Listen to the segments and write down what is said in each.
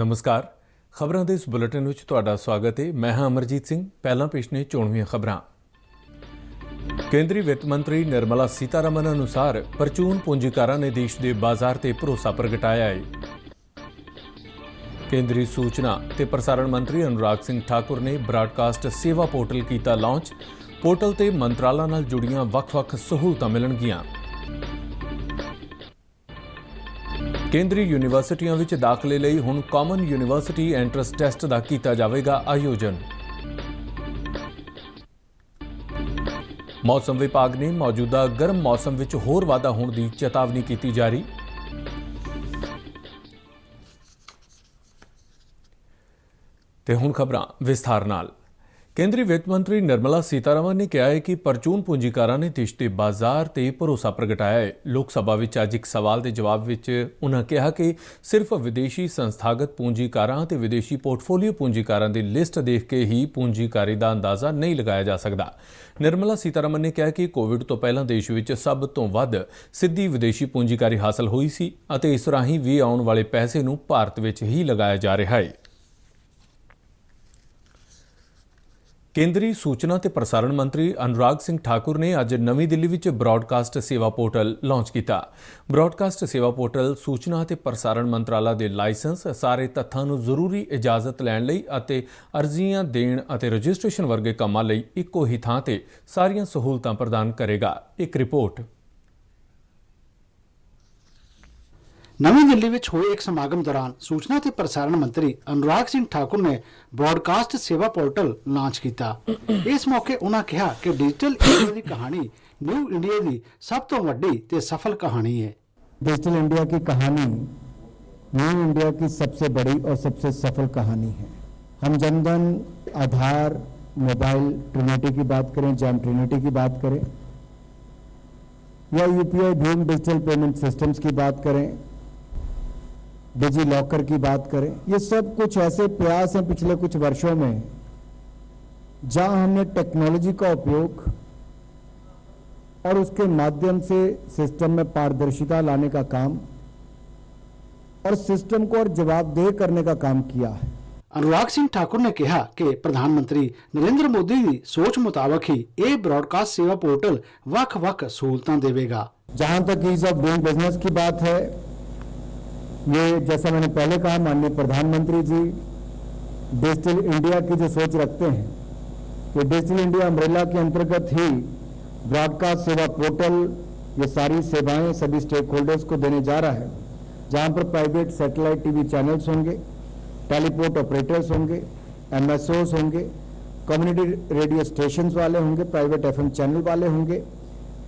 नमस्कार। खबरों के इस बुलेटिन में तुहाडा स्वागत है। मैं हाँ अमरजीत सिंह। पहला पेश ने चोणवीं खबरां। केंद्रीय वित्त मंत्री निर्मला सीतारमन अनुसार परचून पूंजीकारां ने देश के बाजार ते भरोसा प्रगटाया है। केंद्रीय सूचना ते प्रसारण मंत्री अनुराग सिंह ठाकुर ने ब्रॉडकास्ट सेवा पोर्टल किया लॉन्च। पोर्टल ते मंत्रालय नाल जुड़ियां वख-वख सहूलतां मिलणगियां। केंद्रीय यूनीवर्सिटियां विच दाखले लई हुण कॉमन यूनीवर्सिटी एंट्रेंस टेस्ट दा कीता जावेगा आयोजन। मौसम विभाग ने मौजूदा गर्म मौसम विच होर वाधा होने की चेतावनी की जारी। ते हुण खबरां विस्तार नाल। केंद्रीय वित्त मंत्री निर्मला सीतारमन ने कहा है कि परचून पूंजीकारां ने देश के बाजार ते भरोसा प्रगटाया है। लोक सभा में अज एक सवाल के जवाब में उन्होंने कहा कि सिर्फ विदेशी संस्थागत पूंजीकारां ते विदेशी पोर्टफोलियो पूंजीकारां की लिस्ट देख के ही पूंजीकारी का अंदाजा नहीं लगाया जा सकता। निर्मला सीतारमन ने कहा कि कोविड तो पहला देश में सब तो वध सीधी विदेशी पूंजीकारी हासिल हुई सी अते इस राही भी आने वाले पैसे नूं भारत में ही लगाया जा रहा है। केंद्रीय सूचना ते प्रसारण मंत्री अनुराग सिंह ठाकुर ने अज नवी दिल्ली विच ब्रॉडकास्ट सेवा पोर्टल लॉन्च किया। ब्रॉडकास्ट सेवा पोर्टल सूचना ते प्रसारण मंत्रालय के लाइसेंस, सारे तत्थां नूं जरूरी इजाजत लैण लई अते अर्जियां देण अते रजिस्ट्रेशन वर्गे कामां लई इक्को ही थां ते सारियां सहूलतां प्रदान करेगा। एक रिपोर्ट। नवी दिल्ली में हुए एक समागम दौरान सूचना ते प्रसारण मंत्री अनुराग सिंह ठाकुर ने ब्रॉडकास्ट सेवा पोर्टल लॉन्च किया। इस मौके उन्होंने कहा कि डिजिटल इंडिया की कहानी न्यू इंडिया की सब तो वड्डी ते सफल कहानी है। डिजिटल इंडिया की कहानी न्यू इंडिया की सबसे बड़ी और सबसे सफल कहानी है। हम जनधन, आधार, मोबाइल ट्रिनिटी की बात करें, जैम ट्रिनिटी की बात करें या UPI Bhim digital payment systems की बात करें, डिजी लॉकर की बात करें, ये सब कुछ ऐसे प्रयास हैं पिछले कुछ वर्षों में जहां हमने टेक्नोलॉजी का उपयोग और उसके माध्यम से सिस्टम में पारदर्शिता लाने का काम और सिस्टम को और जवाबदेह करने का काम किया है। अनुराग सिंह ठाकुर ने कहा कि प्रधानमंत्री नरेंद्र मोदी की सोच मुताबिक ही ये ब्रॉडकास्ट सेवा पोर्टल वख-वख सहूलतां देवेगा। जहां तक ईज ऑफ डूइंग बिजनेस की बात है, ये जैसा मैंने पहले कहा, माननीय प्रधानमंत्री जी डिजिटल इंडिया की जो सोच रखते हैं कि डिजिटल इंडिया अम्ब्रेला के अंतर्गत ही ब्रॉडकास्ट सेवा पोर्टल ये सारी सेवाएं सभी स्टेक होल्डर्स को देने जा रहा है, जहां पर प्राइवेट सैटेलाइट टीवी चैनल्स होंगे, टेलीपोर्ट ऑपरेटर्स होंगे, एमएसओस होंगे, कम्युनिटी रेडियो स्टेशन वाले होंगे, प्राइवेट एफएम चैनल वाले होंगे।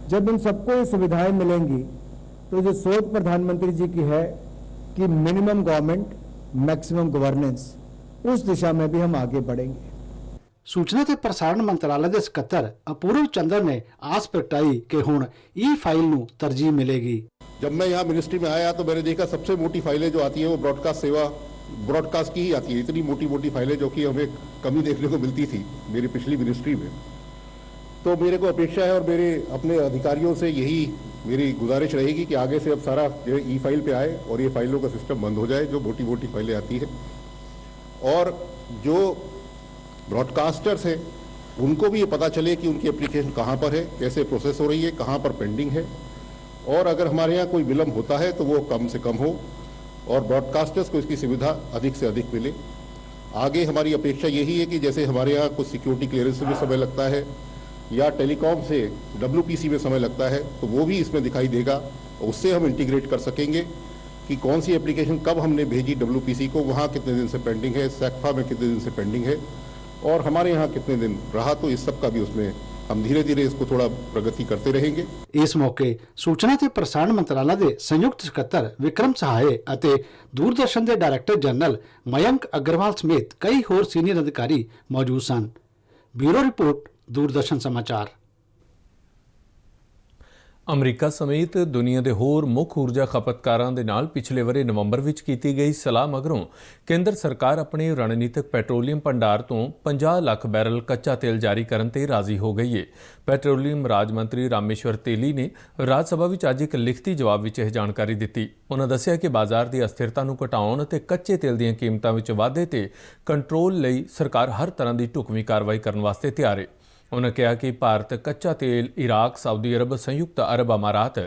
जब इन सबको ये सुविधाएं मिलेंगी तो जो सोच प्रधानमंत्री जी की है कि मिनिमम गवर्नमेंट मैक्सिमम गवर्नेंस, उस दिशा में भी हम आगे बढ़ेंगे। सूचना ते प्रसारण मंत्रालय के सकत्तर अपूर्व चंद्र ने आस प्रगटाई कि हुण ई फाइल नूं तरजीह मिलेगी। जब मैं यहाँ मिनिस्ट्री में आया तो मैंने देखा सबसे मोटी फाइलें जो आती है वो ब्रॉडकास्ट की ही आती है। इतनी मोटी मोटी फाइलें जो कि हमें कमी देखने को मिलती थी मेरी पिछली मिनिस्ट्री में। तो मेरे को अपेक्षा है और मेरे अपने अधिकारियों से यही मेरी गुजारिश रहेगी कि आगे से अब सारा ई फाइल पे आए और ये फाइलों का सिस्टम बंद हो जाए जो मोटी मोटी फाइलें आती है। और जो ब्रॉडकास्टर्स हैं उनको भी ये पता चले कि उनकी एप्लीकेशन कहाँ पर है, कैसे प्रोसेस हो रही है, कहाँ पर पेंडिंग है, और अगर हमारे यहाँ कोई विलम्ब होता है तो वो कम से कम हो और ब्रॉडकास्टर्स को इसकी सुविधा अधिक से अधिक मिले। आगे हमारी अपेक्षा यही है कि जैसे हमारे यहाँ कुछ सिक्योरिटी क्लियरेंस में समय लगता है या टेलीकॉम से WPC में समय लगता है, तो वो भी इसमें दिखाई देगा और उससे हम इंटीग्रेट कर सकेंगे कि कौन सी एप्लीकेशन कब हमने भेजी WPC को, वहाँ कितने दिन से पेंडिंग है, सैक्फा में कितने दिन से पेंडिंग है और हमारे यहाँ कितने दिन रहा। तो इस सब का भी उसमें हम धीरे धीरे इसको थोड़ा प्रगति करते रहेंगे। इस मौके सूचना ते प्रसारण मंत्रालय के संयुक्त सकत्तर विक्रम सहाय अते दूरदर्शन के डायरैक्टर जनरल मयंक अग्रवाल समेत कई होर सीनियर अधिकारी मौजूद सन। ब्यूरो रिपोर्ट, दूरदर्शन समाचार। ਅਮਰੀਕਾ ਸਮੇਤ ਦੁਨੀਆ ਦੇ ਹੋਰ ਮੁੱਖ ਊਰਜਾ ਖਪਤਕਾਰਾਂ ਦੇ ਨਾਲ ਪਿਛਲੇ ਵਰੇ ਨਵੰਬਰ ਵਿੱਚ ਕੀਤੀ ਗਈ ਸਲਾਹ ਮਗਰੋਂ ਕੇਂਦਰ ਸਰਕਾਰ ਆਪਣੇ ਰਣਨੀਤਿਕ ਪੈਟਰੋਲੀਅਮ ਭੰਡਾਰ ਤੋਂ 50 ਲੱਖ ਬੈਰਲ ਕੱਚਾ ਤੇਲ ਜਾਰੀ ਕਰਨ ਤੇ ਰਾਜ਼ੀ ਹੋ ਗਈ ਹੈ। ਪੈਟਰੋਲੀਅਮ ਰਾਜ ਮੰਤਰੀ ਰਾਮੇਸ਼ਵਰ ਤੇਲੀ ਨੇ ਰਾਜ ਸਭਾ ਵਿੱਚ ਅੱਜ ਇੱਕ ਲਿਖਤੀ ਜਵਾਬ ਵਿੱਚ ਇਹ ਜਾਣਕਾਰੀ ਦਿੱਤੀ। ਉਨ੍ਹਾਂ ਦੱਸਿਆ ਕਿ ਬਾਜ਼ਾਰ ਦੀ ਅਸਥਿਰਤਾ ਨੂੰ ਘਟਾਉਣ ਅਤੇ ਕੱਚੇ ਤੇਲ ਦੀਆਂ ਕੀਮਤਾਂ ਵਿੱਚ ਵਾਧੇ ਤੇ ਕੰਟਰੋਲ ਲਈ ਸਰਕਾਰ ਹਰ ਤਰ੍ਹਾਂ ਦੀ ਢੁਕਵੀਂ ਕਾਰਵਾਈ ਕਰਨ ਵਾਸਤੇ ਤਿਆਰ ਹੈ। ਉਨ੍ਹਾਂ ਕਿਹਾ ਕਿ ਭਾਰਤ ਕੱਚਾ ਤੇਲ ਇਰਾਕ, ਸਾਊਦੀ ਅਰਬ, ਸੰਯੁਕਤ ਅਰਬ ਅਮਾਰਾਤ,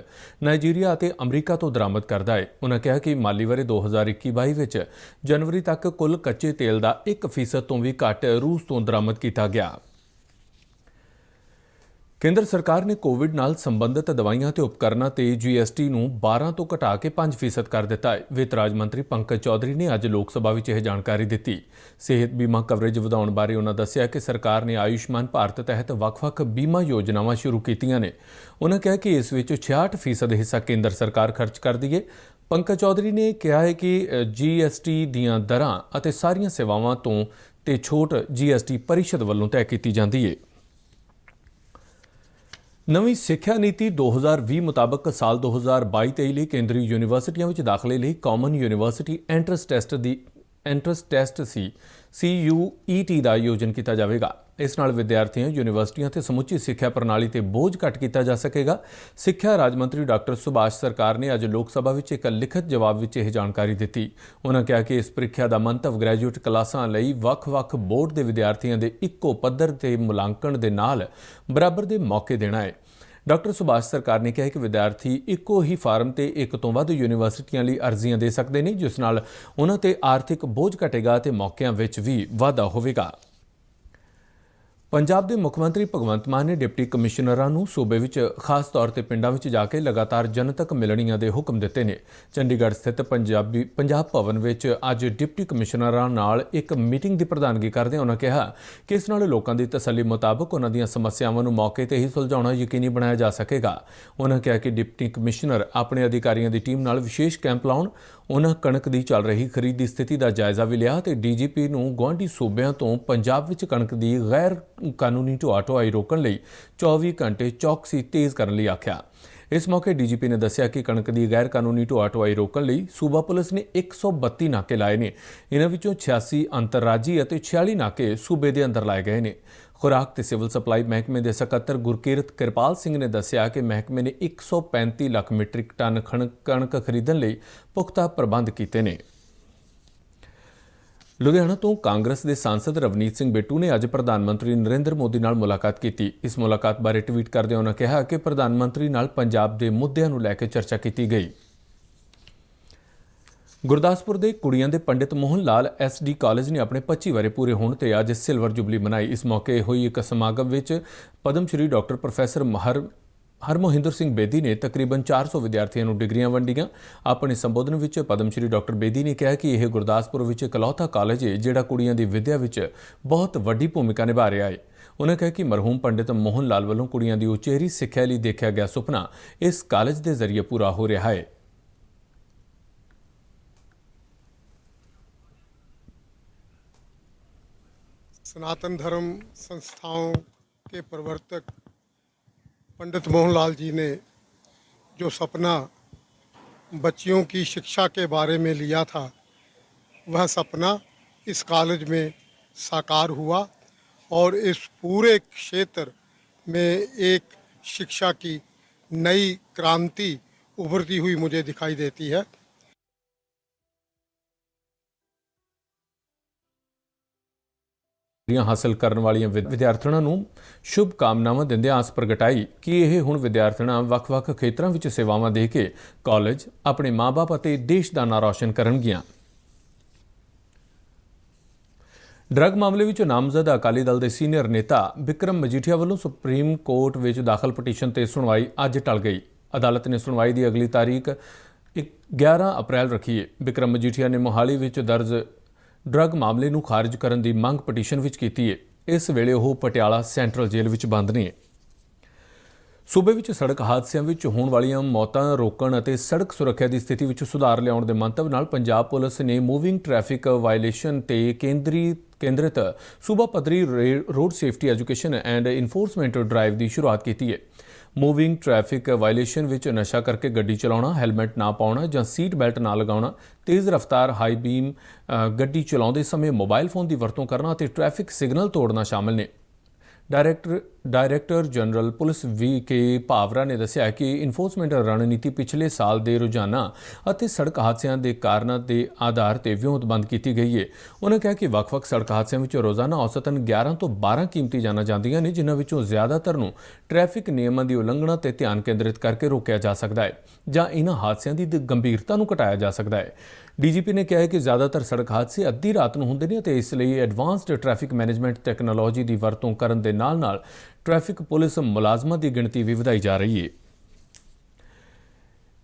ਨਾਈਜੀਰੀਆ ਅਤੇ ਅਮਰੀਕਾ ਤੋਂ ਦਰਾਮਦ ਕਰਦਾ ਹੈ। ਉਨ੍ਹਾਂ ਕਿਹਾ ਕਿ ਮਾਲੀ ਵਰ੍ਹੇ 2021-22 ਵਿੱਚ ਜਨਵਰੀ ਤੱਕ ਕੁੱਲ ਕੱਚੇ ਤੇਲ ਦਾ 1% ਤੋਂ ਵੀ ਘੱਟ ਰੂਸ ਤੋਂ ਦਰਾਮਦ ਕੀਤਾ ਗਿਆ। ਕੇਂਦਰ ਸਰਕਾਰ ਨੇ ਕੋਵਿਡ ਨਾਲ ਸੰਬੰਧਿਤ ਦਵਾਈਆਂ ਤੇ ਉਪਕਰਨਾਂ ਤੇ GST ਨੂੰ 12 ਤੋਂ ਘਟਾ ਕੇ 5% ਕਰ ਦਿੱਤਾ ਹੈ। ਵਿੱਤ ਰਾਜ ਮੰਤਰੀ ਪੰਕਜ ਚੌਧਰੀ ਨੇ ਅੱਜ ਲੋਕ ਸਭਾ ਵਿੱਚ ਇਹ ਜਾਣਕਾਰੀ ਦਿੱਤੀ। ਸਿਹਤ ਬੀਮਾ ਕਵਰੇਜ ਵਧਾਉਣ ਬਾਰੇ ਉਨ੍ਹਾਂ ਦੱਸਿਆ ਕਿ ਸਰਕਾਰ ਨੇ ਆਯੁਸ਼ਮਾਨ ਭਾਰਤ ਤਹਿਤ ਵੱਖ-ਵੱਖ ਬੀਮਾ ਯੋਜਨਾਵਾਂ ਸ਼ੁਰੂ ਕੀਤੀਆਂ ਨੇ। ਉਨ੍ਹਾਂ ਕਿਹਾ ਕਿ ਇਸ ਵਿੱਚ 66% ਹਿੱਸਾ ਕੇਂਦਰ ਸਰਕਾਰ ਖਰਚ ਕਰਦੀ ਹੈ। ਪੰਕਜ ਚੌਧਰੀ ਨੇ ਕਿਹਾ ਹੈ ਕਿ GST ਦੀਆਂ ਦਰਾਂ ਅਤੇ ਸਾਰੀਆਂ ਸੇਵਾਵਾਂ ਤੋਂ ਤੇ ਛੋਟ GST ਪਰਿਸ਼ਦ ਵੱਲੋਂ ਤੈਅ ਕੀਤੀ ਜਾਂਦੀ ਹੈ। ਨਵੀਂ ਸਿੱਖਿਆ ਨੀਤੀ 2020 ਮੁਤਾਬਕ ਸਾਲ 2022-23 ਲਈ ਕੇਂਦਰੀ ਯੂਨੀਵਰਸਿਟੀਆਂ ਵਿੱਚ ਦਾਖਲੇ ਲਈ common university entrance test CUET ਦਾ ਆਯੋਜਨ ਕੀਤਾ ਜਾਵੇਗਾ। ਇਸ ਨਾਲ ਵਿਦਿਆਰਥੀਆਂ, ਯੂਨੀਵਰਸਿਟੀਆਂ ਤੇ ਸਮੁੱਚੀ ਸਿੱਖਿਆ ਪ੍ਰਣਾਲੀ ਤੇ ਬੋਝ ਘੱਟ ਕੀਤਾ ਜਾ ਸਕੇਗਾ। ਸਿੱਖਿਆ ਰਾਜ ਮੰਤਰੀ ਡਾਕਟਰ ਸੁਭਾਸ਼ ਸਰਕਾਰ ਨੇ ਅੱਜ ਲੋਕ ਸਭਾ ਵਿੱਚ ਇੱਕ ਲਿਖਤ ਜਵਾਬ ਵਿੱਚ ਇਹ ਜਾਣਕਾਰੀ ਦਿੱਤੀ। ਉਨ੍ਹਾਂ ਕਿਹਾ ਕਿ ਇਸ ਪ੍ਰੀਖਿਆ ਦਾ ਮੰਤਵ ਗ੍ਰੈਜੂਏਟ ਕਲਾਸਾਂ ਲਈ ਵੱਖ-ਵੱਖ ਬੋਰਡ ਦੇ ਵਿਦਿਆਰਥੀਆਂ ਦੇ ਇੱਕੋ ਪੱਧਰ ਤੇ ਮੁਲਾਂਕਣ ਦੇ ਨਾਲ ਬਰਾਬਰ ਦੇ ਮੌਕੇ ਦੇਣਾ ਹੈ। ਡਾਕਟਰ ਸੁਭਾਸ਼ ਸਰਕਾਰ ਨੇ ਕਿਹਾ ਕਿ ਵਿਦਿਆਰਥੀ ਇੱਕੋ ਹੀ ਫਾਰਮ ਤੇ ਇੱਕ ਤੋਂ ਵੱਧ ਯੂਨੀਵਰਸਿਟੀਆਂ ਲਈ ਅਰਜ਼ੀਆਂ ਦੇ ਸਕਦੇ ਨੇ, ਜਿਸ ਨਾਲ ਉਨ੍ਹਾਂ ਤੇ ਆਰਥਿਕ ਬੋਝ ਘਟੇਗਾ ਤੇ ਮੌਕਿਆਂ ਵਿੱਚ ਵੀ ਵਾਧਾ ਹੋਵੇਗਾ। ਪੰਜਾਬ ਦੇ ਮੁੱਖ ਮੰਤਰੀ ਭਗਵੰਤ ਮਾਨ ਨੇ ਡਿਪਟੀ ਕਮਿਸ਼ਨਰਾਂ ਨੂੰ ਸੂਬੇ ਵਿੱਚ ਖਾਸ ਤੌਰ ਤੇ ਪਿੰਡਾਂ ਵਿੱਚ ਜਾ ਕੇ ਲਗਾਤਾਰ ਜਨਤਕ ਮਿਲਣੀਆਂ ਦੇ ਹੁਕਮ ਦਿੱਤੇ ਨੇ। ਚੰਡੀਗੜ੍ਹ ਸਥਿਤ ਪੰਜਾਬ ਭਵਨ ਵਿੱਚ ਅੱਜ ਡਿਪਟੀ ਕਮਿਸ਼ਨਰਾਂ ਨਾਲ ਇੱਕ ਮੀਟਿੰਗ ਦੀ ਪ੍ਰਧਾਨਗੀ ਕਰਦਿਆਂ ਉਨ੍ਹਾਂ ਕਿਹਾ ਕਿ ਇਸ ਨਾਲ ਲੋਕਾਂ ਦੀ ਤਸੱਲੀ ਮੁਤਾਬਕ ਉਨ੍ਹਾਂ ਦੀਆਂ ਸਮੱਸਿਆਵਾਂ ਨੂੰ ਮੌਕੇ ਤੇ ਹੀ ਸੁਲਝਾਉਣਾ ਯਕੀਨੀ ਬਣਾਇਆ ਜਾ ਸਕੇਗਾ। ਉਨ੍ਹਾਂ ਕਿਹਾ ਕਿ ਡਿਪਟੀ ਕਮਿਸ਼ਨਰ ਆਪਣੇ ਅਧਿਕਾਰੀਆਂ ਦੀ ਟੀਮ ਨਾਲ ਵਿਸ਼ੇਸ਼ ਕੈਂਪ ਲਾਉਣ। ਉਨ੍ਹਾਂ ਕਣਕ ਦੀ ਚੱਲ ਰਹੀ ਖਰੀਦ ਦੀ ਸਥਿਤੀ ਦਾ ਜਾਇਜ਼ਾ ਵੀ ਲਿਆ ਤੇ DGP ਨੂੰ ਗੁਆਂਢੀ ਸੂਬਿਆਂ ਤੋਂ ਪੰਜਾਬ ਵਿੱਚ ਕਣਕ ਦੀ ਗੈਰ ਕਾਨੂੰਨੀ ਢੁਆਈ ਰੋਕਣ ਲਈ 24 ਘੰਟੇ ਚੌਕਸੀ ਤੇਜ਼ ਕਰਨ ਲਈ ਆਖਿਆ। ਇਸ ਮੌਕੇ DGP ਨੇ ਦੱਸਿਆ ਕਿ ਕਣਕ ਦੀ ਗੈਰ ਕਾਨੂੰਨੀ ਢੁਆਈ ਰੋਕਣ ਲਈ ਸੂਬਾ ਪੁਲਿਸ ਨੇ 132 ਨਾਕੇ ਲਾਏ ਨੇ। ਇਹਨਾਂ ਵਿੱਚੋਂ 86 ਅੰਤਰਰਾਜੀ ਅਤੇ 46 ਨਾਕੇ ਸੂਬੇ ਦੇ ਅੰਦਰ ਲਾਏ ਗਏ ਨੇ। ਖੁਰਾਕ ਤੇ ਸਿਵਲ ਸਪਲਾਈ ਮਹਿਕਮੇ ਦੇ ਸਕੱਤਰ ਗੁਰਕੀਰਤ ਕਿਰਪਾਲ ਸਿੰਘ ਨੇ ਦੱਸਿਆ ਕਿ ਮਹਿਕਮੇ ਨੇ 135 ਲੱਖ ਮੀਟ੍ਰਿਕ ਟਨ ਕਣਕ ਖਰੀਦਣ ਲਈ ਪੁਖਤਾ ਪ੍ਰਬੰਧ ਕੀਤੇ ਨੇ। ਲੁਧਿਆਣਾ ਤੋਂ ਕਾਂਗਰਸ ਦੇ ਸਾਂਸਦ ਰਵਨੀਤ ਸਿੰਘ ਬਿੱਟੂ ਨੇ ਅੱਜ ਪ੍ਰਧਾਨ ਮੰਤਰੀ ਨਰਿੰਦਰ ਮੋਦੀ ਨਾਲ ਮੁਲਾਕਾਤ ਕੀਤੀ। ਇਸ ਮੁਲਾਕਾਤ ਬਾਰੇ ਟਵੀਟ ਕਰਦਿਆਂ ਉਨ੍ਹਾਂ ਕਿਹਾ ਕਿ ਪ੍ਰਧਾਨ ਮੰਤਰੀ ਨਾਲ ਪੰਜਾਬ ਦੇ ਮੁੱਦਿਆਂ ਨੂੰ ਲੈ ਕੇ ਚਰਚਾ ਕੀਤੀ ਗਈ। ਗੁਰਦਾਸਪੁਰ ਦੇ ਕੁੜੀਆਂ ਦੇ ਪੰਡਿਤ ਮੋਹਨ ਲਾਲ SD ਕਾਲਜ ਨੇ ਆਪਣੇ 25 ਵਰ੍ਹੇ ਪੂਰੇ ਹੋਣ ਤੇ ਅੱਜ ਸਿਲਵਰ ਜੁਬਲੀ ਮਨਾਈ। ਇਸ ਮੌਕੇ ਹੋਈ ਇੱਕ ਸਮਾਗਮ ਵਿੱਚ ਪਦਮ ਸ਼੍ਰੀ ਡਾਕਟਰ ਪ੍ਰੋਫੈਸਰ ਹਰਮੋਹਿੰਦਰ ਸਿੰਘ ਬੇਦੀ ਨੇ ਤਕਰੀਬਨ 400 ਵਿਦਿਆਰਥੀਆਂ ਨੂੰ ਡਿਗਰੀਆਂ ਵੰਡੀਆਂ। ਆਪਣੇ ਸੰਬੋਧਨ ਵਿੱਚ ਪਦਮ ਸ਼੍ਰੀ ਡਾਕਟਰ ਬੇਦੀ ਨੇ ਕਿਹਾ ਕਿ ਇਹ ਗੁਰਦਾਸਪੁਰ ਵਿੱਚ ਇਕਲੌਤਾ ਕਾਲਜ ਹੈ ਜਿਹੜਾ ਕੁੜੀਆਂ ਦੀ ਵਿੱਦਿਆ ਵਿੱਚ ਬਹੁਤ ਵੱਡੀ ਭੂਮਿਕਾ ਨਿਭਾ ਰਿਹਾ ਹੈ। ਉਨ੍ਹਾਂ ਕਿਹਾ ਕਿ ਮਰਹੂਮ ਪੰਡਿਤ ਮੋਹਨ ਲਾਲ ਵੱਲੋਂ ਕੁੜੀਆਂ ਦੀ ਉਚੇਰੀ ਸਿੱਖਿਆ ਲਈ ਦੇਖਿਆ ਗਿਆ ਸੁਪਨਾ ਇਸ ਕਾਲਜ ਦੇ ਜ਼ਰੀਏ ਪੂਰਾ ਹੋ ਰਿਹਾ ਹੈ। सनातन धर्म संस्थाओं के प्रवर्तक पंडित मोहनलाल जी ने जो सपना बच्चियों की शिक्षा के बारे में लिया था, वह सपना इस कॉलेज में साकार हुआ और इस पूरे क्षेत्र में एक शिक्षा की नई क्रांति उभरती हुई मुझे दिखाई देती है। ਹਾਸਲ ਕਰਨ ਵਾਲੀਆਂ ਵਿਦਿਆਰਥਣਾਂ ਨੂੰ ਸ਼ੁਭ ਕਾਮਨਾਵਾਂ ਦਿੰਦਿਆਂ ਆਸ ਪ੍ਰਗਟਾਈ ਕਿ ਇਹ ਹੁਣ ਵਿਦਿਆਰਥਣਾਂ ਵੱਖ-ਵੱਖ ਖੇਤਰਾਂ ਵਿੱਚ ਸੇਵਾਵਾਂ ਦੇ ਕੇ ਕਾਲਜ ਆਪਣੇ ਮਾਂ-ਬਾਪ ਅਤੇ ਦੇਸ਼ ਦਾ ਨਾਂ ਰੌਸ਼ਨ ਕਰਨਗੀਆਂ। ਡਰੱਗ ਮਾਮਲੇ ਵਿੱਚ ਨਾਮਜ਼ਦ ਅਕਾਲੀ ਦਲ ਦੇ ਸੀਨੀਅਰ ਨੇਤਾ ਬਿਕਰਮ ਮਜੀਠੀਆ ਵੱਲੋਂ ਸੁਪਰੀਮ ਕੋਰਟ ਵਿੱਚ ਦਾਖਲ ਪਟੀਸ਼ਨ ਤੇ ਸੁਣਵਾਈ ਅੱਜ ਟਲ ਗਈ। ਅਦਾਲਤ ਨੇ ਸੁਣਵਾਈ ਦੀ ਅਗਲੀ ਤਾਰੀਖ 11 ਅਪ੍ਰੈਲ ਰੱਖੀ ਹੈ। ਬਿਕਰਮ ਮਜੀਠੀਆ ਨੇ ਮੋਹਾਲੀ ਵਿੱਚ ਦਰਜ ਡਰੱਗ ਮਾਮਲੇ ਨੂੰ ਖਾਰਜ ਕਰਨ ਦੀ ਮੰਗ ਪਟੀਸ਼ਨ ਵਿੱਚ ਕੀਤੀ ਹੈ। ਇਸ ਵੇਲੇ ਉਹ ਪਟਿਆਲਾ ਸੈਂਟਰਲ ਜੇਲ੍ਹ ਵਿੱਚ ਬੰਦ ਨੇ। ਸੂਬੇ ਵਿੱਚ ਸੜਕ ਹਾਦਸਿਆਂ ਵਿੱਚ ਹੋਣ ਵਾਲੀਆਂ ਮੌਤਾਂ ਰੋਕਣ ਅਤੇ ਸੜਕ ਸੁਰੱਖਿਆ ਦੀ ਸਥਿਤੀ ਵਿੱਚ ਸੁਧਾਰ ਲਿਆਉਣ ਦੇ ਮੰਤਵ ਨਾਲ ਪੰਜਾਬ ਪੁਲਿਸ ਨੇ ਮੂਵਿੰਗ ਟ੍ਰੈਫਿਕ ਵਾਇਲੇਸ਼ਨ ਤੇ ਕੇਂਦਰਿਤ ਸੂਬਾ ਪੱਧਰੀ road safety education and enforcement drive ਦੀ ਸ਼ੁਰੂਆਤ ਕੀਤੀ ਹੈ। ਮੂਵਿੰਗ ਟ੍ਰੈਫਿਕ ਵਾਇਲੇਸ਼ਨ ਵਿੱਚ ਨਸ਼ਾ ਕਰਕੇ ਗੱਡੀ ਚਲਾਉਣਾ, ਹੈਲਮਟ ਨਾ ਪਾਉਣਾ ਜਾਂ ਸੀਟ ਬੈਲਟ ਨਾ ਲਗਾਉਣਾ, ਤੇਜ਼ ਰਫ਼ਤਾਰ ਹਾਈ ਬੀਮ ਗੱਡੀ ਚਲਾਉਂਦੇ ਸਮੇਂ ਮੋਬਾਈਲ ਫੋਨ ਦੀ ਵਰਤੋਂ ਕਰਨਾ ਅਤੇ ਟ੍ਰੈਫਿਕ ਸਿਗਨਲ ਤੋੜਨਾ ਸ਼ਾਮਲ ਨੇ। ਡਾਇਰੈਕਟਰ ਜਨਰਲ ਪੁਲਿਸ VK ਭਾਵਰਾ ਨੇ ਦੱਸਿਆ ਕਿ ਇਨਫੋਰਸਮੈਂਟ ਰਣਨੀਤੀ ਪਿਛਲੇ ਸਾਲ ਦੇ ਰੁਝਾਨਾਂ ਅਤੇ ਸੜਕ ਹਾਦਸਿਆਂ ਦੇ ਕਾਰਨਾਂ ਦੇ ਆਧਾਰ ਤੇ ਵਿਉਂਤਬੰਦ ਕੀਤੀ ਗਈ ਹੈ। ਉਹਨਾਂ ਕਿਹਾ ਕਿ ਵੱਖ-ਵੱਖ ਸੜਕ ਹਾਦਸਿਆਂ ਵਿੱਚ ਰੋਜ਼ਾਨਾ ਔਸਤਨ 11 ਤੋਂ 12 ਕੀਮਤੀ ਜਾਨਾਂ ਜਾਂਦੀਆਂ ਨੇ, ਜਿਨ੍ਹਾਂ ਵਿੱਚੋਂ ਜ਼ਿਆਦਾਤਰ ਨੂੰ ਟ੍ਰੈਫਿਕ ਨਿਯਮਾਂ ਦੀ ਉਲੰਘਣਾ ਤੇ ਧਿਆਨ ਕੇਂਦਰਿਤ ਕਰਕੇ ਰੋਕਿਆ ਜਾ ਸਕਦਾ ਹੈ ਜਾਂ ਇਹਨਾਂ ਹਾਦਸਿਆਂ ਦੀ ਗੰਭੀਰਤਾ ਨੂੰ ਘਟਾਇਆ ਜਾ ਸਕਦਾ ਹੈ। DGP ਨੇ ਕਿਹਾ ਹੈ ਕਿ ਜ਼ਿਆਦਾਤਰ ਸੜਕ ਹਾਦਸੇ ਅੱਧੀ ਰਾਤ ਨੂੰ ਹੁੰਦੇ ਨੇ ਅਤੇ ਇਸ ਲਈ ਐਡਵਾਂਸਡ ਟ੍ਰੈਫਿਕ ਮੈਨੇਜਮੈਂਟ ਟੈਕਨੋਲੋਜੀ ਦੀ ਵਰਤੋਂ ਕਰਨ ਦੇ ਨਾਲ-ਨਾਲ ਟ੍ਰੈਫਿਕ ਪੁਲਿਸ ਮੁਲਾਜ਼ਮਾਂ ਦੀ ਗਿਣਤੀ ਵੀ ਵਧਾਈ ਜਾ ਰਹੀ ਹੈ।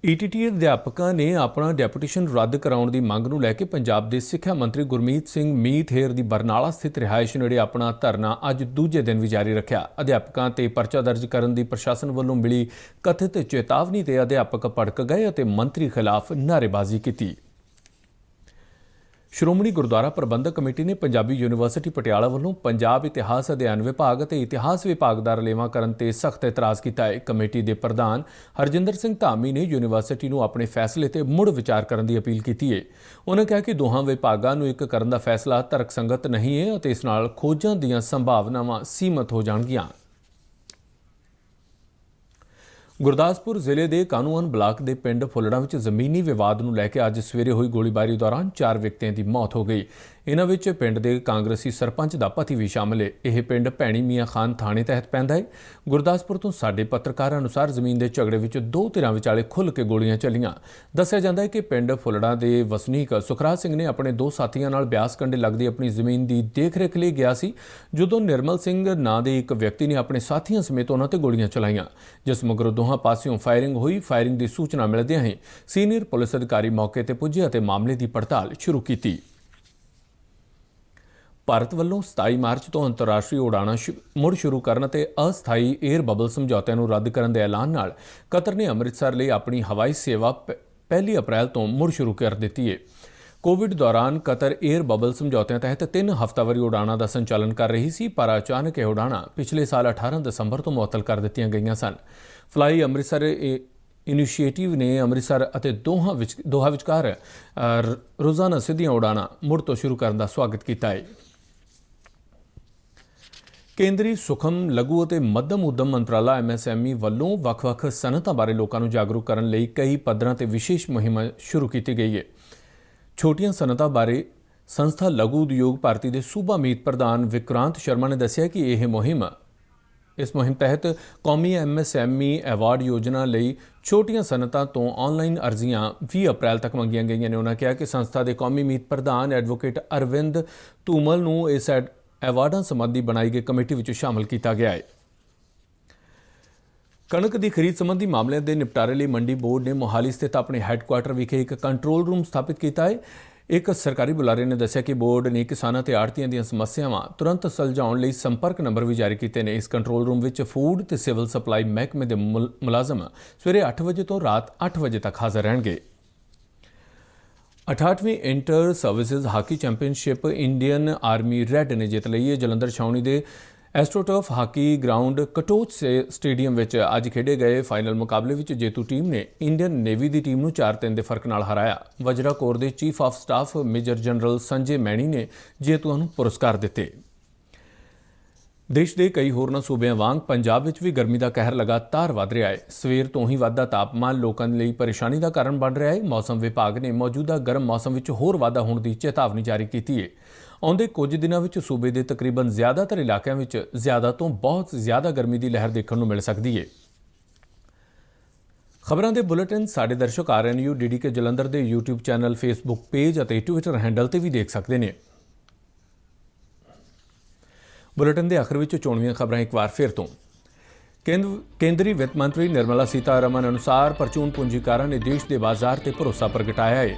ETT ਅਧਿਆਪਕਾਂ ਨੇ ਆਪਣਾ ਡੈਪੂਟੇਸ਼ਨ ਰੱਦ ਕਰਾਉਣ ਦੀ ਮੰਗ ਨੂੰ ਲੈ ਕੇ ਪੰਜਾਬ ਦੇ ਸਿੱਖਿਆ ਮੰਤਰੀ ਗੁਰਮੀਤ ਸਿੰਘ ਮੀਤ-ਹੇਰ ਦੀ ਬਰਨਾਲਾ ਸਥਿਤ ਰਿਹਾਇਸ਼ ਨੇੜੇ ਆਪਣਾ ਧਰਨਾ ਅੱਜ ਦੂਜੇ ਦਿਨ ਵੀ ਜਾਰੀ ਰੱਖਿਆ। ਅਧਿਆਪਕਾਂ ਤੇ ਪਰਚਾ ਦਰਜ ਕਰਨ ਦੀ ਪ੍ਰਸ਼ਾਸਨ ਵੱਲੋਂ ਮਿਲੀ ਕਥਿਤ ਚੇਤਾਵਨੀ ਤੇ ਅਧਿਆਪਕ ਭੜਕ ਗਏ ਅਤੇ ਮੰਤਰੀ ਖਿਲਾਫ ਨਾਅਰੇਬਾਜ਼ੀ ਕੀਤੀ। ਸ਼੍ਰੋਮਣੀ ਗੁਰਦੁਆਰਾ ਪ੍ਰਬੰਧਕ ਕਮੇਟੀ ਨੇ ਪੰਜਾਬੀ ਯੂਨੀਵਰਸਿਟੀ ਪਟਿਆਲਾ ਵੱਲੋਂ ਪੰਜਾਬ ਇਤਿਹਾਸ ਅਧਿਐਨ ਵਿਭਾਗ ਅਤੇ ਇਤਿਹਾਸ ਵਿਭਾਗ ਦਾ ਰਲੇਵਾਂ ਕਰਨ ਤੇ ਸਖਤ ਇਤਰਾਜ਼ ਕੀਤਾ ਹੈ। ਕਮੇਟੀ ਦੇ ਪ੍ਰਧਾਨ ਹਰਜਿੰਦਰ ਸਿੰਘ ਧਾਮੀ ਨੇ ਯੂਨੀਵਰਸਿਟੀ ਨੂੰ ਆਪਣੇ ਫੈਸਲੇ ਤੇ ਮੁੜ ਵਿਚਾਰ ਕਰਨ ਦੀ ਅਪੀਲ ਕੀਤੀ ਹੈ। ਉਹਨਾਂ ਕਿਹਾ ਕਿ ਦੋਹਾਂ ਵਿਭਾਗਾਂ ਨੂੰ ਇੱਕ ਕਰਨ ਦਾ ਫੈਸਲਾ ਤਰਕਸੰਗਤ ਨਹੀਂ ਹੈ ਅਤੇ ਇਸ ਨਾਲ ਖੋਜਾਂ ਦੀਆਂ ਸੰਭਾਵਨਾਵਾਂ ਸੀਮਤ ਹੋ ਜਾਣਗੀਆਂ। ਗੁਰਦਾਸਪੁਰ ਜ਼ਿਲ੍ਹੇ ਦੇ ਕਾਨੂੰਨ ਬਲਾਕ ਦੇ ਪਿੰਡ ਫੁੱਲੜਾਂ ਵਿੱਚ ਜ਼ਮੀਨੀ ਵਿਵਾਦ ਨੂੰ ਲੈ ਕੇ ਅੱਜ ਸਵੇਰੇ ਹੋਈ ਗੋਲੀਬਾਰੀ ਦੌਰਾਨ 4 ਵਿਅਕਤੀਆਂ ਦੀ ਮੌਤ ਹੋ ਗਈ। ਇਹਨਾਂ ਵਿੱਚ ਪਿੰਡ ਦੇ ਕਾਂਗਰਸੀ ਸਰਪੰਚ ਦਾ ਪਤੀ ਵੀ ਸ਼ਾਮਲ ਹੈ। ਇਹ ਪਿੰਡ ਭੈਣੀ ਮੀਆਂ ਖਾਨ ਥਾਣੇ ਤਹਿਤ ਪੈਂਦਾ ਹੈ। ਗੁਰਦਾਸਪੁਰ ਤੋਂ ਸਾਡੇ ਪੱਤਰਕਾਰ ਅਨੁਸਾਰ ਜ਼ਮੀਨ ਦੇ ਝਗੜੇ ਵਿੱਚ ਦੋ ਧਿਰਾਂ ਵਿਚਾਲੇ ਖੁੱਲ੍ਹ ਕੇ ਗੋਲੀਆਂ ਚੱਲੀਆਂ। ਦੱਸਿਆ ਜਾਂਦਾ ਹੈ ਕਿ ਪਿੰਡ ਫੁੱਲੜਾਂ ਦੇ ਵਸਨੀਕ ਸੁਖਰਾਜ ਸਿੰਘ ਨੇ ਆਪਣੇ 2 ਸਾਥੀਆਂ ਨਾਲ ਬਿਆਸ ਕੰਢੇ ਲੱਗਦੀ ਆਪਣੀ ਜ਼ਮੀਨ ਦੀ ਦੇਖ-ਰੇਖ ਲਈ ਗਿਆ ਸੀ, ਜਦੋਂ ਨਿਰਮਲ ਸਿੰਘ ਨਾਂ ਦੇ ਇੱਕ ਵਿਅਕਤੀ ਨੇ ਆਪਣੇ ਸਾਥੀਆਂ ਸਮੇਤ ਉਹਨਾਂ ਤੇ ਗੋਲੀਆਂ ਚਲਾਈਆਂ, ਜਿਸ ਮਗਰੋਂ ਦੋਹਾਂ ਪਾਸਿਓਂ ਫਾਇਰਿੰਗ ਹੋਈ। ਫਾਇਰਿੰਗ ਦੀ ਸੂਚਨਾ ਮਿਲਦਿਆਂ ਹੀ ਸੀਨੀਅਰ ਪੁਲਿਸ ਅਧਿਕਾਰੀ ਮੌਕੇ ਤੇ ਪੁੱਜੇ ਅਤੇ ਮਾਮਲੇ ਦੀ ਪੜਤਾਲ ਸ਼ੁਰੂ ਕੀਤੀ। ਭਾਰਤ ਵੱਲੋਂ 27 ਮਾਰਚ ਤੋਂ ਅੰਤਰਰਾਸ਼ਟਰੀ ਉਡਾਣਾਂ ਮੁੜ ਸ਼ੁਰੂ ਕਰਨ ਅਤੇ ਅਸਥਾਈ 에ਅਰ ਬਬਲ ਸਮਝੌਤਿਆਂ ਨੂੰ ਰੱਦ ਕਰਨ ਦੇ ਐਲਾਨ ਨਾਲ ਕਤਰ ਨੇ ਅੰਮ੍ਰਿਤਸਰ ਲਈ ਆਪਣੀ ਹਵਾਈ ਸੇਵਾ 1 ਅਪ੍ਰੈਲ ਤੋਂ ਮੁੜ ਸ਼ੁਰੂ ਕਰ ਦਿੱਤੀ ਹੈ। ਕੋਵਿਡ ਦੌਰਾਨ ਕਤਰ 에ਅਰ ਬਬਲ ਸਮਝੌਤਿਆਂ ਤਹਿਤ 3 ਹਫ਼ਤਾਵਾਰੀ ਉਡਾਣਾਂ ਦਾ ਸੰਚਾਲਨ ਕਰ ਰਹੀ ਸੀ, ਪਰ ਅਚਾਨਕ ਇਹ ਉਡਾਣਾਂ ਪਿਛਲੇ ਸਾਲ 18 ਦਸੰਬਰ ਤੋਂ ਮੁਅੱਤਲ ਕਰ ਦਿੱਤੀਆਂ ਗਈਆਂ ਸਨ। ਫਲਾਈ ਅੰਮ੍ਰਿਤਸਰ ਇਨੀਸ਼ੀਏਟਿਵ ਨੇ ਅੰਮ੍ਰਿਤਸਰ ਅਤੇ ਦੋਹਾ ਵਿਚਕਾਰ ਰੋਜ਼ਾਨਾ ਸਿੱਧੀਆਂ ਉਡਾਣਾਂ ਮੁੜ ਤੋਂ ਸ਼ੁਰੂ ਕਰਨ ਦਾ ਸਵਾਗਤ ਕੀਤਾ ਹੈ। ਕੇਂਦਰੀ ਸੂਖਮ, ਲਘੂ ਅਤੇ ਮੱਧਮ ਉਦਮ ਮੰਤਰਾਲਾ MSME ਵੱਲੋਂ ਵੱਖ-ਵੱਖ ਸਨਅਤਾਂ ਬਾਰੇ ਲੋਕਾਂ ਨੂੰ ਜਾਗਰੂਕ ਕਰਨ ਲਈ ਕਈ ਪੱਧਰਾਂ ਤੇ ਵਿਸ਼ੇਸ਼ ਮੁਹਿੰਮ ਸ਼ੁਰੂ ਕੀਤੀ ਗਈ ਹੈ। ਛੋਟੀਆਂ ਸਨਅਤਾਂ ਬਾਰੇ ਸੰਸਥਾ ਲਘੂ ਉਦਯੋਗ ਭਾਰਤੀ ਦੇ ਸੂਬਾ ਮੀਤ ਪ੍ਰਧਾਨ ਵਿਕਰਾਂਤ ਸ਼ਰਮਾ ਨੇ ਦੱਸਿਆ ਕਿ ਇਸ ਮੁਹਿੰਮ ਤਹਿਤ ਕੌਮੀ MSME ਐਵਾਰਡ ਯੋਜਨਾ ਲਈ ਛੋਟੀਆਂ ਸਨਅਤਾਂ ਤੋਂ ਆਨਲਾਈਨ ਅਰਜ਼ੀਆਂ 20 ਅਪ੍ਰੈਲ ਤੱਕ ਮੰਗੀਆਂ ਗਈਆਂ ਨੇ। ਉਹਨਾਂ ਕਿਹਾ ਕਿ ਸੰਸਥਾ ਦੇ ਕੌਮੀ ਮੀਤ ਪ੍ਰਧਾਨ ਐਡਵੋਕੇਟ ਅਰਵਿੰਦ ਧੂਮਲ ਨੂੰ ਇਸ ਐਵਾਰਡਾਂ ਸੰਬੰਧੀ ਬਣਾਈ ਗਈ ਕਮੇਟੀ ਵਿੱਚ ਸ਼ਾਮਲ ਕੀਤਾ ਗਿਆ ਹੈ। ਕਣਕ ਦੀ ਖਰੀਦ ਸੰਬੰਧੀ ਮਾਮਲਿਆਂ ਦੇ ਨਿਪਟਾਰੇ ਲਈ ਮੰਡੀ ਬੋਰਡ ਨੇ ਮੋਹਾਲੀ ਸਥਿਤ ਆਪਣੇ ਹੈੱਡਕੁਆਰਟਰ ਵਿਖੇ ਇੱਕ ਕੰਟਰੋਲ ਰੂਮ ਸਥਾਪਿਤ ਕੀਤਾ ਹੈ। ਇੱਕ ਸਰਕਾਰੀ ਬੁਲਾਰੇ ਨੇ ਦੱਸਿਆ ਕਿ ਬੋਰਡ ਨੇ ਕਿਸਾਨਾਂ ਤੇ ਆੜ੍ਹਤੀਆਂ ਦੀਆਂ ਸਮੱਸਿਆਵਾਂ ਤੁਰੰਤ ਸੁਲਝਾਉਣ ਲਈ ਸੰਪਰਕ ਨੰਬਰ ਵੀ ਜਾਰੀ ਕੀਤੇ ਨੇ। ਇਸ ਕੰਟਰੋਲ ਰੂਮ ਵਿੱਚ ਫੂਡ ਤੇ ਸਿਵਲ ਸਪਲਾਈ ਮਹਿਕਮੇ ਦੇ ਮੁਲਾਜ਼ਮ ਸਵੇਰੇ 8 ਵਜੇ ਤੋਂ ਰਾਤ 8 ਵਜੇ ਤੱਕ ਹਾਜ਼ਰ ਰਹਿਣਗੇ। 68ਵੀਂ inter services hockey championship Indian army red ਨੇ ਜਿੱਤ ਲਈ ਹੈ। ਜਲੰਧਰ ਛਾਉਣੀ ਦੇ astroturf hockey ground Katoch stadium ਵਿੱਚ ਅੱਜ ਖੇਡੇ ਗਏ ਫਾਈਨਲ ਮੁਕਾਬਲੇ ਵਿੱਚ ਜੇਤੂ ਟੀਮ ਨੇ ਇੰਡੀਅਨ ਨੇਵੀ ਦੀ ਟੀਮ ਨੂੰ 4-3 ਦੇ ਫਰਕ ਨਾਲ ਹਰਾਇਆ। ਵਜਰਾ ਕੋਰ ਦੇ chief of staff major general Sanjay Maini ਨੇ ਜੇਤੂਆਂ ਨੂੰ ਪੁਰਸਕਾਰ ਦਿੱਤੇ। ਦੇਸ਼ ਦੇ ਕਈ ਹੋਰਨਾਂ ਸੂਬਿਆਂ ਵਾਂਗ ਪੰਜਾਬ ਵਿੱਚ ਵੀ ਗਰਮੀ ਦਾ ਕਹਿਰ ਲਗਾਤਾਰ ਵਧ ਰਿਹਾ ਹੈ। ਸਵੇਰ ਤੋਂ ਹੀ ਵੱਧਦਾ ਤਾਪਮਾਨ ਲੋਕਾਂ ਲਈ ਪਰੇਸ਼ਾਨੀ ਦਾ ਕਾਰਨ ਬਣ ਰਿਹਾ ਹੈ। ਮੌਸਮ ਵਿਭਾਗ ਨੇ ਮੌਜੂਦਾ ਗਰਮ ਮੌਸਮ ਵਿੱਚ ਹੋਰ ਵਾਧਾ ਹੋਣ ਦੀ ਚੇਤਾਵਨੀ ਜਾਰੀ ਕੀਤੀ ਹੈ। ਆਉਂਦੇ ਕੁਝ ਦਿਨਾਂ ਵਿੱਚ ਸੂਬੇ ਦੇ ਤਕਰੀਬਨ ਜ਼ਿਆਦਾਤਰ ਇਲਾਕਿਆਂ ਵਿੱਚ ਜ਼ਿਆਦਾ ਤੋਂ ਬਹੁਤ ਜ਼ਿਆਦਾ ਗਰਮੀ ਦੀ ਲਹਿਰ ਦੇਖਣ ਨੂੰ ਮਿਲ ਸਕਦੀ ਹੈ। ਖਬਰਾਂ ਦੇ ਬੁਲੇਟਿਨ ਸਾਡੇ ਦਰਸ਼ਕ RNU DDK ਜਲੰਧਰ ਦੇ YouTube ਚੈਨਲ, ਫੇਸਬੁੱਕ ਪੇਜ ਅਤੇ ਟਵਿੱਟਰ ਹੈਂਡਲ ਤੇ ਵੀ ਦੇਖ ਸਕਦੇ ਨੇ। ਬੁਲੇਟਿਨ ਦੇ ਆਖਰ ਵਿੱਚ ਚੋਣਵੀਆਂ ਖਬਰਾਂ ਇੱਕ ਵਾਰ ਫਿਰ ਤੋਂ। ਕੇਂਦਰੀ ਵਿੱਤ ਮੰਤਰੀ ਨਿਰਮਲਾ ਸੀਤਾਰਮਨ ਅਨੁਸਾਰ ਪਰਚੂਨ ਪੂੰਜੀਕਾਰਾਂ ਨੇ ਦੇਸ਼ ਦੇ ਬਾਜ਼ਾਰ ਤੇ ਭਰੋਸਾ ਪ੍ਰਗਟਾਇਆ ਹੈ।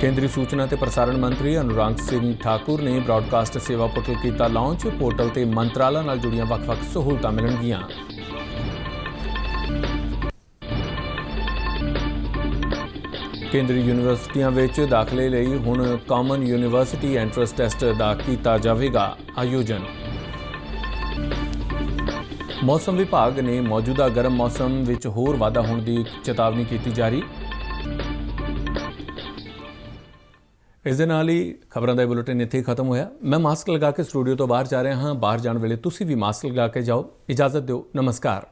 ਕੇਂਦਰੀ ਸੂਚਨਾ ਤੇ ਪ੍ਰਸਾਰਣ ਮੰਤਰੀ ਅਨੁਰਾਗ ਸਿੰਘ ਠਾਕੁਰ ਨੇ ਬ੍ਰਾਡਕਾਸਟ ਸੇਵਾ ਪੋਰਟਲ ਕੀਤਾ ਲਾਂਚ। ਪੋਰਟਲ ਤੇ ਮੰਤਰਾਲਾ ਨਾਲ ਜੁੜੀਆਂ ਵੱਖ-ਵੱਖ ਸਹੂਲਤਾਂ ਮਿਲਣਗੀਆਂ। ਕੇਂਦਰੀ ਯੂਨੀਵਰਸਿਟੀਆਂ ਵਿੱਚ ਦਾਖਲੇ ਲਈ ਹੁਣ ਕਾਮਨ ਯੂਨੀਵਰਸਿਟੀ ਐਂਟਰੈਂਸ ਟੈਸਟ ਦਾ ਕੀਤਾ ਜਾਵੇਗਾ ਆਯੋਜਨ। ਮੌਸਮ ਵਿਭਾਗ ਨੇ ਮੌਜੂਦਾ ਗਰਮ ਮੌਸਮ ਵਿੱਚ ਹੋਰ ਵਾਧਾ ਹੋਣ ਦੀ ਚੇਤਾਵਨੀ ਕੀਤੀ ਜਾਰੀ। ਇਸ ਦੇ ਨਾਲ ਹੀ ਖਬਰਾਂ ਦਾ ਇਹ ਬੁਲੇਟਿਨ ਇੱਥੇ ਹੀ ਖਤਮ ਹੋਇਆ। ਮੈਂ ਮਾਸਕ ਲਗਾ ਕੇ ਸਟੂਡੀਓ ਤੋਂ ਬਾਹਰ ਜਾ ਰਿਹਾ ਹਾਂ। ਬਾਹਰ ਜਾਣ ਵੇਲੇ ਤੁਸੀਂ ਵੀ ਮਾਸਕ ਲਗਾ ਕੇ ਜਾਓ। ਇਜਾਜ਼ਤ ਦਿਓ। ਨਮਸਕਾਰ।